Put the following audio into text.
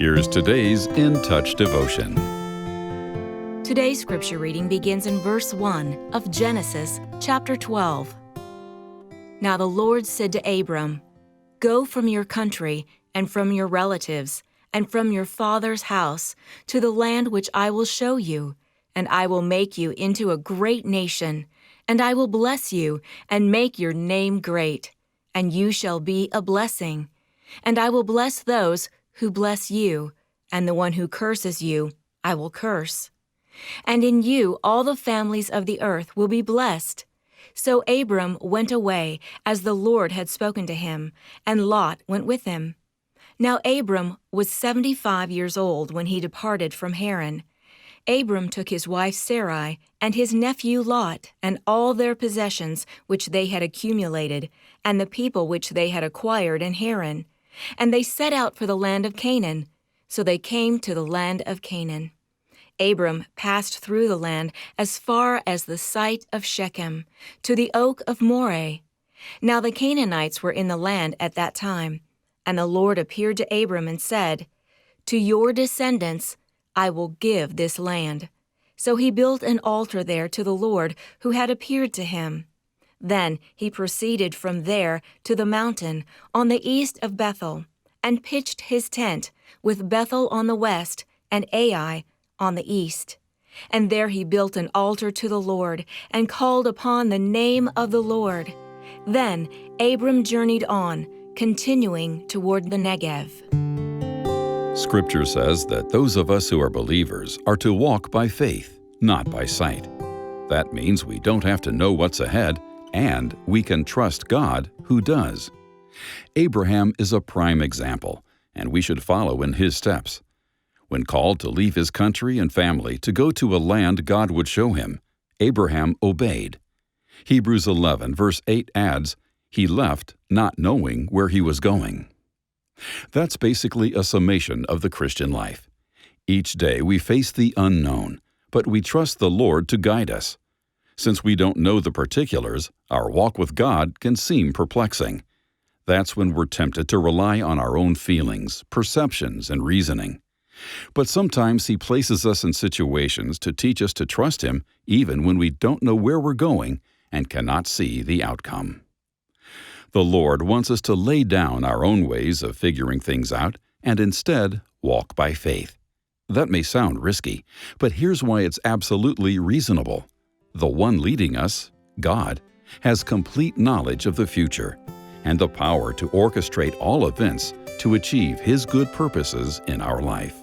Here's today's In Touch devotion. Today's scripture reading begins in verse 1 of Genesis chapter 12. Now the Lord said to Abram, "Go from your country and from your relatives and from your father's house to the land which I will show you, and I will make you into a great nation, and I will bless you and make your name great, and you shall be a blessing. And I will bless those who bless you, and the one who curses you I will curse. And in you all the families of the earth will be blessed." So Abram went away as the Lord had spoken to him, and Lot went with him. Now Abram was 75 years old when he departed from Haran. Abram took his wife Sarai and his nephew Lot and all their possessions which they had accumulated, and the people which they had acquired in Haran. And they set out for the land of Canaan. So they came to the land of Canaan. Abram passed through the land as far as the site of Shechem, to the oak of Moreh. Now the Canaanites were in the land at that time. And the Lord appeared to Abram and said, "To your descendants I will give this land." So he built an altar there to the Lord who had appeared to him. Then he proceeded from there to the mountain on the east of Bethel, and pitched his tent, with Bethel on the west and Ai on the east. And there he built an altar to the Lord, and called upon the name of the Lord. Then Abram journeyed on, continuing toward the Negev. Scripture says that those of us who are believers are to walk by faith, not by sight. That means we don't have to know what's ahead, and we can trust God who does. Abraham is a prime example, and we should follow in his steps. When called to leave his country and family to go to a land God would show him, Abraham obeyed. Hebrews 11 verse 8 adds, "He left not knowing where he was going." That's basically a summation of the Christian life. Each day we face the unknown, but we trust the Lord to guide us. Since we don't know the particulars, our walk with God can seem perplexing. That's when we're tempted to rely on our own feelings, perceptions, and reasoning. But sometimes He places us in situations to teach us to trust Him even when we don't know where we're going and cannot see the outcome. The Lord wants us to lay down our own ways of figuring things out and instead walk by faith. That may sound risky, but here's why it's absolutely reasonable. The one leading us, God, has complete knowledge of the future and the power to orchestrate all events to achieve His good purposes in our life.